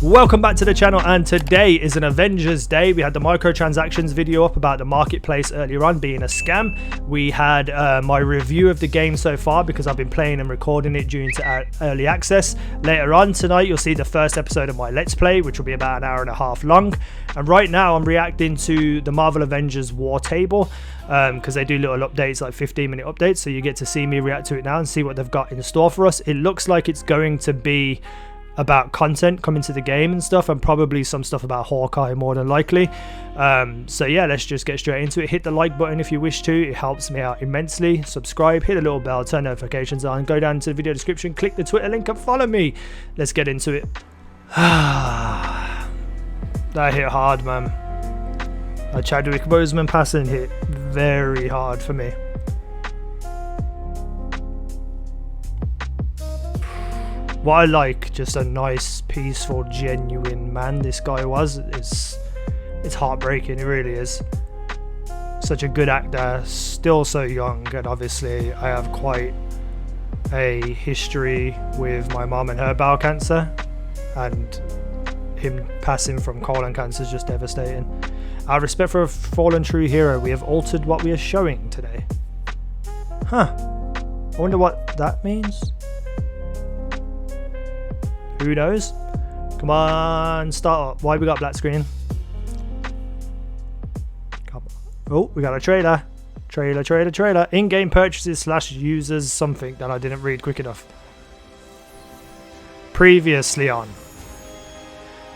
Welcome back to the channel, and today is an Avengers day. We had the microtransactions video up about the marketplace earlier on being a scam. We had my review of the game so far because I've been playing and recording it due to early access. Later on tonight you'll see the first episode of my Let's Play, which will be about an hour and a half long. And right now I'm reacting to the Marvel Avengers War Table because they do little updates, like 15-minute updates, so you get to see me react to it now and see what they've got in store for us. It looks like it's going to be about content coming to the game and stuff, and probably some stuff about Hawkeye more than likely. So yeah, let's just get straight into it. Hit the like button if you wish to, it helps me out immensely. Subscribe, hit the little bell, turn notifications on, go down to the video description, click the Twitter link and follow me. Let's get into it. That hit hard, man. That Chadwick Boseman passing hit very hard for me. What I like, just a nice, peaceful, genuine man this guy was. It's heartbreaking, it really is. Such a good actor, still so young, and obviously I have quite a history with my mom and her bowel cancer, and him passing from colon cancer is just devastating. Out of respect for a fallen true hero, we have altered what we are showing today. Huh. I wonder what that means. Who knows? Come on, start up. Why we got black screen? Come on. Oh, we got a trailer. Trailer. In-game purchases / users something that I didn't read quick enough. Previously on.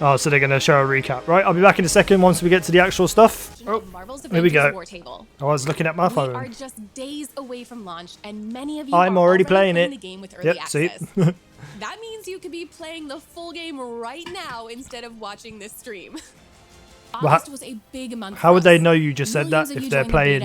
Oh, so they're going to show a recap. Right, I'll be back in a second once we get to the actual stuff. Oh, here we go. I was looking at my phone. We are just days away from launch, and many of you I'm already playing it. The game with early access. See? That means you could be playing the full game right now instead of watching this stream. August was a big month. How would they know you just said that if they're playing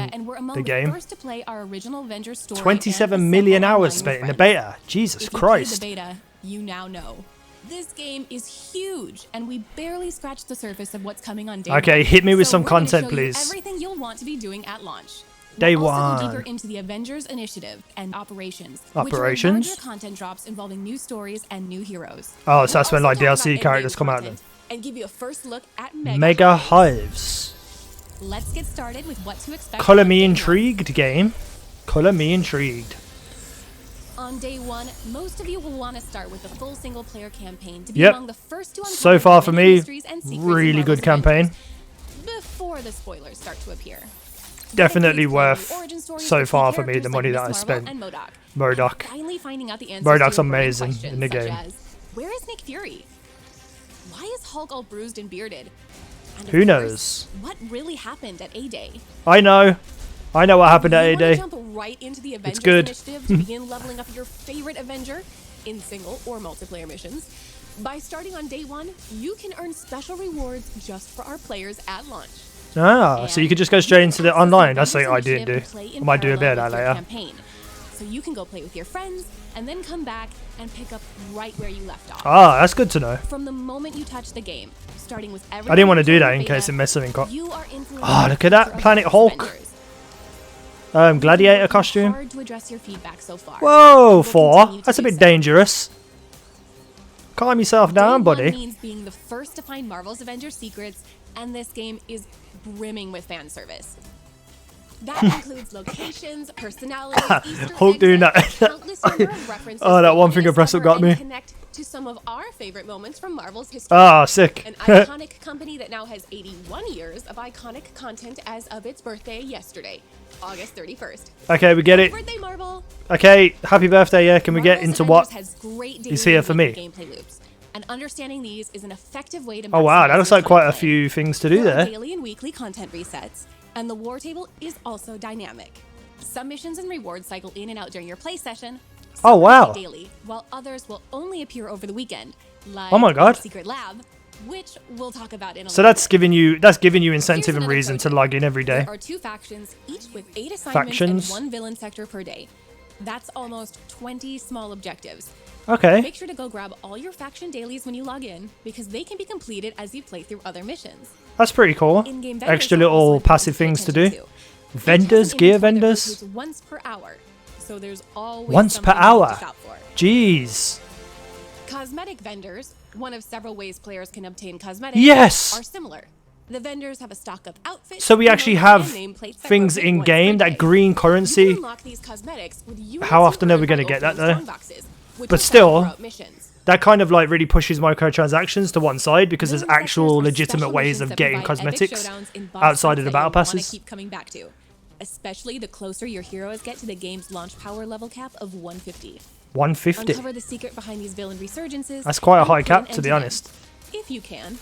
the game? First to play our original Avenger story. 27 million hours spent in the beta. Jesus Christ. The beta, you now know. This game is huge, and we barely scratched the surface of what's coming on day one. Okay, hit me with some content, please. Everything you'll want to be doing at launch. Day we'll also one. Go deeper into the Avengers initiative and operations. Operations? Which are larger content drops involving new stories and new heroes. Oh, so that's when like DLC characters come out then. And give you a first look at Mega Hives. Let's get started with what to expect. Color me intrigued, game. Color me intrigued. On day one, most of you will want to start with the full single-player campaign to be among the first to uncover so far for me, really good campaign. Before the spoilers start to appear. Definitely worth, so far for me, the money that I spent. Murdoch. Murdoch's amazing in the game. Where is Nick Fury? Why is Hulk all bruised and bearded? And who knows? What really happened at A-Day? I know what happened at A-Day. Jump right into the Avengers it's good. Initiative to begin leveling up your favorite Avenger in single or multiplayer missions. By starting on day one, you can earn special rewards just for our players at launch. Ah, so you could just go straight into the online. That's something I didn't do. I might do a bit of that later. So you can go play with your friends and then come back and pick up right where you left off. Ah, that's good to know. From the moment you touch the game, starting with every I didn't want to do that in case it messed something up. Oh, look at that Planet Hulk. Gladiator costume. Whoa, 4. That's a bit dangerous. Calm yourself down, buddy. Means being the first to find Marvel's Avengers secrets, and this game is brimming with fan service. That includes locations, personalities, Easter Hulk doing that. Oh, that one finger press up got me. Connect to some of our favorite moments from Marvel's history. Ah, sick. An iconic company that now has 81 years of iconic content as of its birthday yesterday, August 31st. Okay, we get it. Happy birthday, Marvel. Okay, happy birthday, yeah. Can we get into what is here for me? Gameplay loops. And understanding these is an effective way to oh wow, that looks like quite a few things to do there. Daily and weekly content resets, and the war table is also dynamic. Some missions and rewards cycle in and out during your play session. Oh wow. Daily, while others will only appear over the weekend. Like oh my god. Secret Lab, which we'll talk about in a so that's giving you incentive and reason to log in every day. There are 2 factions, each with 8 assignments and 1 villain sector per day. That's almost 20 small objectives. Okay. Make sure to go grab all your faction dailies when you log in, because they can be completed as you play through other missions. That's pretty cool. Extra little passive things to do. Vendors, gear vendors. Once per hour, so there's always once per hour. to shop for. Jeez. Cosmetic vendors, One of several ways players can obtain cosmetics Yes! are similar. The vendors have a stock of outfits. So we actually have things rotate in once game, per that day. green You currency. can unlock these cosmetics with units How often you are we earn going to by get that opening though? strongboxes, which But will still, throughout missions. that kind of like really pushes microtransactions to one side because there's Villain actual sectors are legitimate special ways missions of that getting provide epic cosmetics showdowns in boss outside of fights the that battle you'll wanna passes. keep coming back to, especially the closer your heroes get to the game's launch power level cap of 150. 150. Uncover the secret behind these villain resurgences. That's quite a and high put cap, an to end be them, honest. if you can.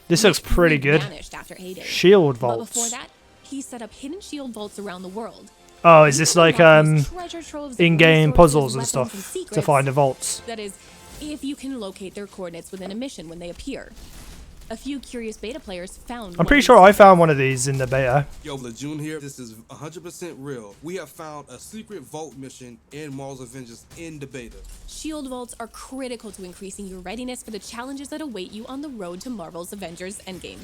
This looks Nick pretty Fury good. vanished after A-Day. Shield But before vaults. that, he set up hidden shield vaults around the world. Oh, is You this can like unlock these treasure troves of in-game resources, puzzles and weapons, stuff to secrets. find the vaults? That is, if you can locate their coordinates within a mission when they appear. A few curious beta players found. I'm pretty sure I found one of these in the beta. Yo, Lejeune here. This is 100% real. We have found a secret vault mission in Marvel's Avengers in the beta. Shield vaults are critical to increasing your readiness for the challenges that await you on the road to Marvel's Avengers Endgame.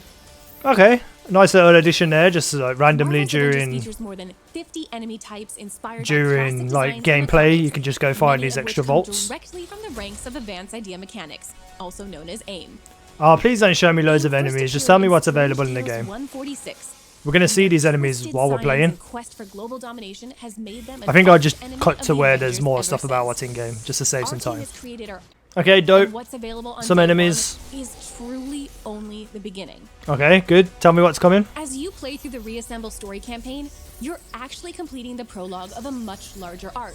Okay, nice little addition there, just like randomly Marvel's Avengers during features more than 50 enemy types inspired by during classic like designs from the gameplay. comics, You can just go find many these of which extra come vaults. directly from the ranks of Advanced Idea Mechanics, also known as AIM. Oh, please don't show me loads of First enemies. Just tell me appeared what's in available in the Heroes game. 146. We're gonna see these enemies Twisted while we're science playing. and quest for global domination has made them I think I'll an just enemy cut of to the where there's Avengers more ever stuff about since. what's in game, just to save some Our team time. has created our Okay, dope. and what's available on Some day enemies. one is truly only the beginning. Okay, good. Tell me what's coming. As you play through the Reassemble story campaign, you're actually completing the prologue of a much larger arc.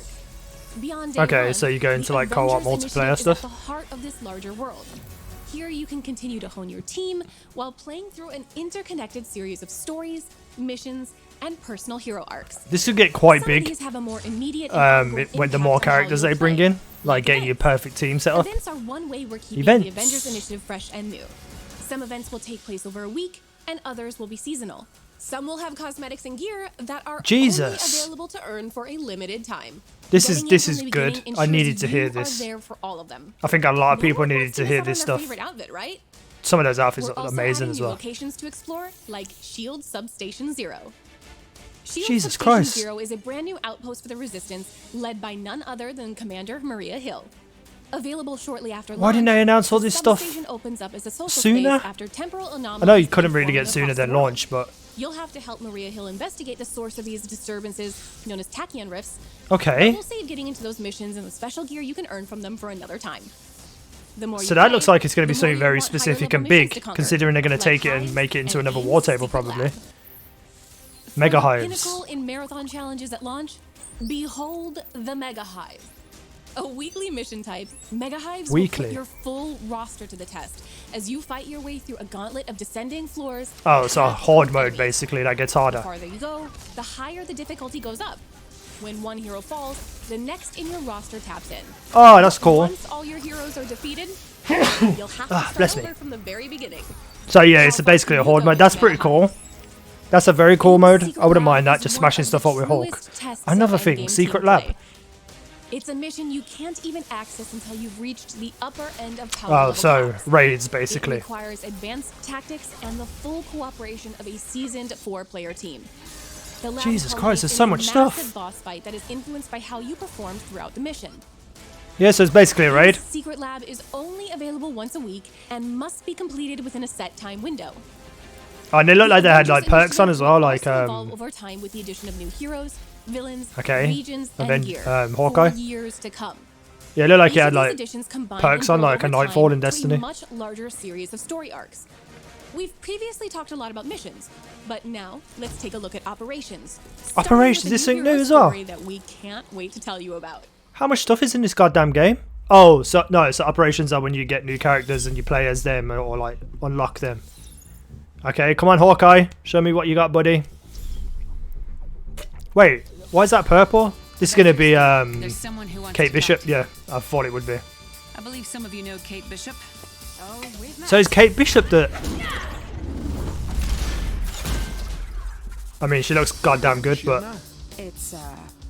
Beyond day Okay, one, so you go into, the like, co-op Avengers multiplayer Initiative stuff? is at the heart of this larger world. Here you can continue to hone your team while playing through an interconnected series of stories, missions, and personal hero arcs. This could get quite Some of big these have a more immediate and ongoing when the impact more on how characters you'll they bring play. in, like getting your events. perfect team set up. Events are one way we're keeping Events. the Avengers Initiative fresh and new. Some events will take place over a week, and others will be seasonal. Some will have cosmetics and gear that are Jesus. only available to earn for a limited time. This is- Getting in this from is the good. beginning I needed ensures to hear you this. Are there for all of them. I think a lot of No people one needed wants to miss hear out on this their stuff. favorite outfit, right? Some of those outfits We're look also amazing adding as new well. locations to explore, like Shield Substation Zero. Shield Jesus Substation Christ. Zero is a brand new outpost for the Resistance, led by none other than Commander Maria Hill. Available shortly after launch, Why didn't they announce all this stuff Substation opens up as a social sooner? space after temporal anomalies I know you couldn't really inform get sooner across than the world. launch, but You'll have to help Maria Hill investigate the source of these disturbances, known as tachyon rifts. okay. We'll save getting into those missions and the special gear you can earn from them for another time. The more So you that play, looks like it's going to be the more something you very want higher specific level and missions big, to conquer, considering they're going to like take it and HIVES make it into and another war AIM's table secret probably. lab. Mega From hives. Pinnacle in marathon challenges at launch, behold the Mega Hive. A weekly mission type, Mega Hives will Weekly. put your full roster to the test as you fight your way through a gauntlet of descending floors. Oh, so packed horde with mode enemies. basically, that gets The harder. farther you go, the higher the difficulty goes up. When one hero falls, the next in your roster taps in. Oh, that's cool. Once all your heroes are defeated, you'll have to bless start me. over from the very beginning. So yeah, it's basically a horde mode. That's pretty cool. That's a very cool mode. I wouldn't mind that, just smashing stuff up with Hulk. Another thing, Secret Lab. It's a mission you can't even access until you've reached the upper end of power Oh, level so caps. raids It basically. requires advanced tactics and the full cooperation of a seasoned 4-player team. The lab Jesus Christ, culminates there's in so a much stuff. massive boss fight that is influenced by how you performed throughout the mission. Yeah, so it's basically a raid. This secret lab is only available once a week and must be completed within a set time window. Oh, and they look like they had Avengers like perks on as well, Initiative will like also evolve over time with the addition of new heroes, villains, Okay. regions, and Aven- gear Hawkeye? for years to come. yeah, it looked like Each it of had these like additions combine perks and on grow like a over Nightfall time in to a Destiny. much larger series of story arcs. We've previously talked a lot about missions, but now let's take a look at operations. Starting Operations, with a this ain't hero new as well. story that we can't wait to tell you about. How much stuff is in this goddamn game? Oh, so no, so operations are when you get new characters and you play as them or like unlock them. Okay, come on Hawkeye, show me what you got, buddy. Wait, why is that purple? This is gonna be There's someone who wants Kate to Bishop. talk to you. Yeah, I thought it would be. I believe some of you know Kate Bishop. Oh, we've met. So is Kate Bishop the? I mean, she looks goddamn good, but It's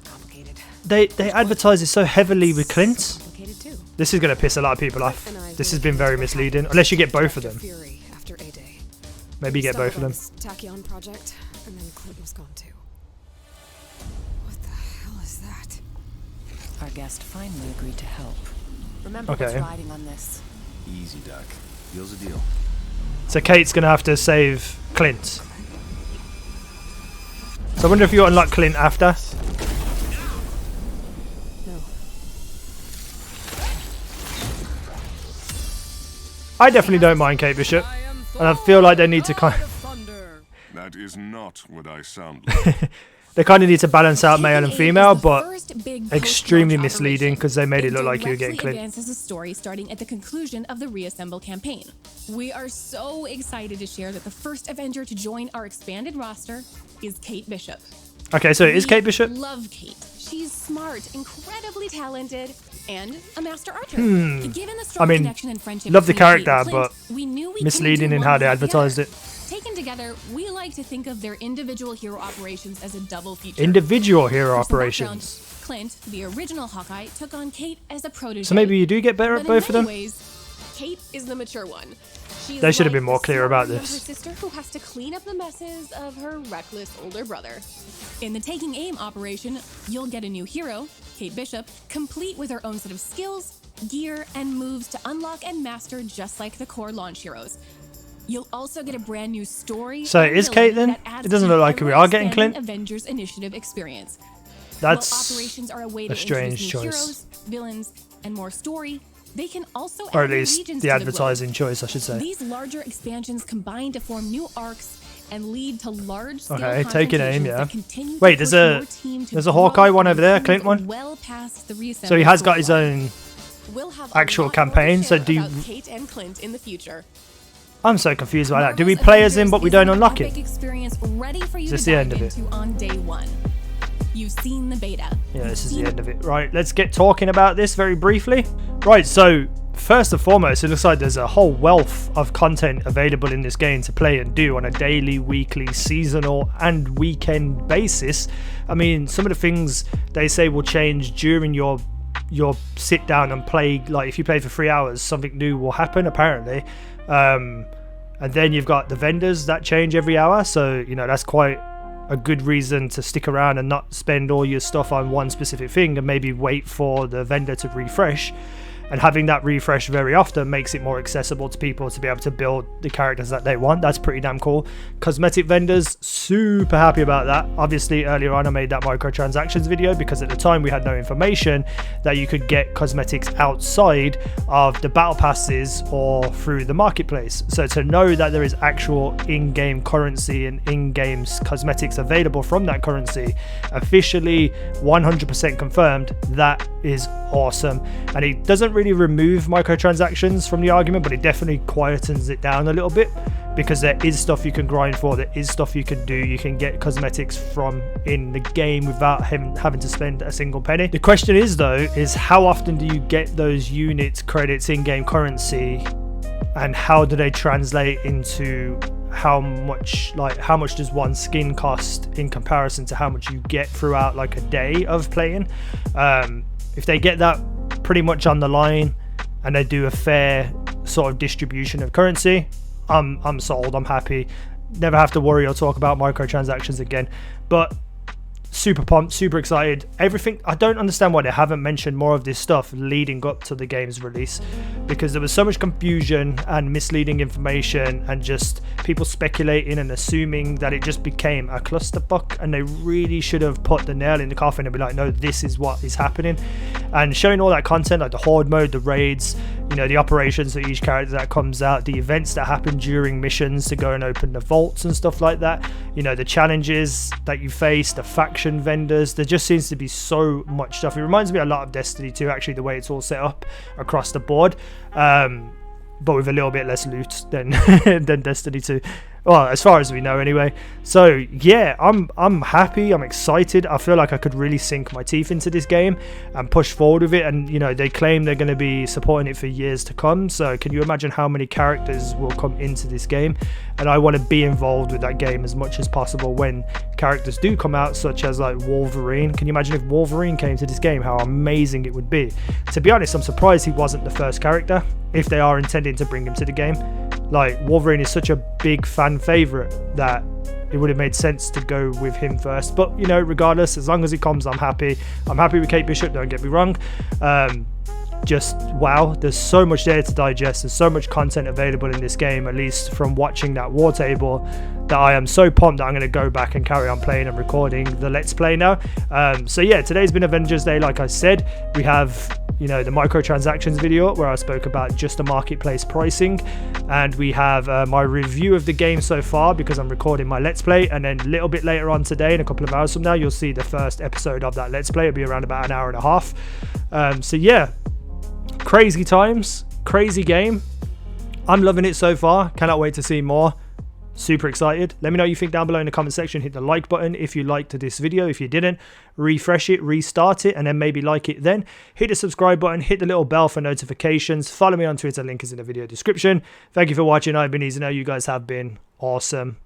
complicated. they advertise it so heavily with Clint. Complicated too. This is gonna piss a lot of people off. This has been very misleading, unless you get both of them. Fury after A-Day. Maybe you get both of them. Tachyon project, and then Clint was gone too. What the hell is that? Our guest finally agreed to help. Remember Okay. what's riding on this. Easy, Doc. Deal's a deal. So Kate's gonna have to save Clint. So I wonder if you unlock Clint after. No. I definitely don't mind Kate Bishop, and I feel like they need to kind of, That is not what I sound like. they kind of need to balance out male and Taking female, Aim is the but first big extremely post-launch misleading operation. because they made it It look like you were getting directly Clint. advances the story starting at the conclusion of the Reassemble campaign. We are so excited to share that the first Avenger to join our expanded roster is Kate Bishop. Okay, so it is We Kate Bishop. love Kate. She's smart, incredibly talented, and a master archer. Given the strong I mean, connection and friendship love the between Kate character, and Clint, but we knew we misleading couldn't do in one how they without the advertised other. it. Taken together, we like to think of their individual hero operations as a double feature. Individual hero For some operations. background, Clint, the original Hawkeye, took on Kate as a protege. So maybe you do get better but at in both of many them. ways, Kate is the mature one. She is They should have like been more the clear about smart this. younger sister who has to clean up the messes of her reckless older brother. In the Taking Aim operation, you'll get a new hero, Kate Bishop, complete with her own set of skills, gear, and moves to unlock and master just like the core launch heroes. You'll also get a brand new story. So it and is Kate ability then? that adds It doesn't to look like the we are getting ever-expanding Clint. Avengers Initiative experience. That's While operations are a way a to strange introduce new choice. heroes, villains, and more story, they can also Or add at new least regions the to globe. advertising choice, I should say. These larger expansions combine to form new arcs and lead to large-scale Okay, Taking Aim, confrontations yeah. that continue Wait, to there's push a- your team to there's a grow Hawkeye one and over there, improve Clint one? well past the Reassemble So he has got his storyline. own. We'll have a actual lot more to campaign, so share do you- about Kate and Clint in the future. I'm so confused about that. Do we Marvel's play as him Avengers but we is don't an unlock epic it? experience ready for you Is this to the dive end of it? into on day one. You've seen the beta. Yeah, You've this is seen the end of it. Right, let's get talking about this very briefly. Right, so first and foremost, it looks like there's a whole wealth of content available in this game to play and do on a daily, weekly, seasonal, and weekend basis. I mean, some of the things they say will change during your sit down and play. Like if you play for 3 hours, something new will happen apparently. And then you've got the vendors that change every hour, so you know that's quite a good reason to stick around and not spend all your stuff on one specific thing and maybe wait for the vendor to refresh. And having that refresh very often makes it more accessible to people to be able to build the characters that they want. That's pretty damn cool. Cosmetic vendors, super happy about that. Obviously earlier on I made that microtransactions video because at the time we had no information that you could get cosmetics outside of the battle passes or through the marketplace. So to know that there is actual in-game currency and in-game cosmetics available from that currency, officially 100% confirmed, that is awesome. And it doesn't really remove microtransactions from the argument, but it definitely quietens it down a little bit because there is stuff you can grind for, there is stuff you can do. You can get cosmetics from in the game without having to spend a single penny. The question is though, is how often do you get those units, credits, in-game currency, and how do they translate into how much does one skin cost in comparison to how much you get throughout like a day of playing? If they get that pretty much on the line and they do a fair sort of distribution of currency, I'm sold. I'm happy. Never have to worry or talk about microtransactions again. But super pumped, super excited. Everything, I don't understand why they haven't mentioned more of this stuff leading up to the game's release, because there was so much confusion and misleading information and just people speculating and assuming that it just became a clusterfuck, and they really should have put the nail in the coffin and be like, no, this is what is happening. And showing all that content, like the horde mode, the raids, you know, the operations for each character that comes out, the events that happen during missions to go and open the vaults and stuff like that, you know, the challenges that you face, the faction vendors, there just seems to be so much stuff. It reminds me a lot of Destiny 2, actually, the way it's all set up across the board, but with a little bit less loot than than Destiny 2. Well, as far as we know anyway. So yeah, I'm happy, I'm excited. I feel like I could really sink my teeth into this game and push forward with it. And you know, they claim they're going to be supporting it for years to come, so can you imagine how many characters will come into this game? And I want to be involved with that game as much as possible when characters do come out, such as like Wolverine. Can you imagine if Wolverine came to this game, how amazing it would be? To be honest, I'm surprised he wasn't the first character, if they are intending to bring him to the game. Like, Wolverine is such a big fan favorite that it would have made sense to go with him first. But you know, regardless, as long as he comes, I'm happy. I'm happy with Kate Bishop, don't get me wrong. just wow. There's so much there to digest. There's so much content available in this game, at least from watching that war table, that I am so pumped that I'm going to go back and carry on playing and recording the Let's Play now. So yeah, today's been Avengers Day. Like I said, we have, you know, the microtransactions video where I spoke about just the marketplace pricing, and we have my review of the game so far because I'm recording my Let's Play, and then a little bit later on today, in a couple of hours from now, you'll see the first episode of that Let's Play. It'll be around about an hour and a half. So yeah, crazy times, crazy game. I'm loving it so far. Cannot wait to see more. Super excited. Let me know what you think down below in the comment section. Hit the like button if you liked this video. If you didn't, refresh it, restart it, and then maybe like it then. Hit the subscribe button, hit the little bell for notifications. Follow me on Twitter, link is in the video description. Thank you for watching. I've been easynow. You guys have been awesome.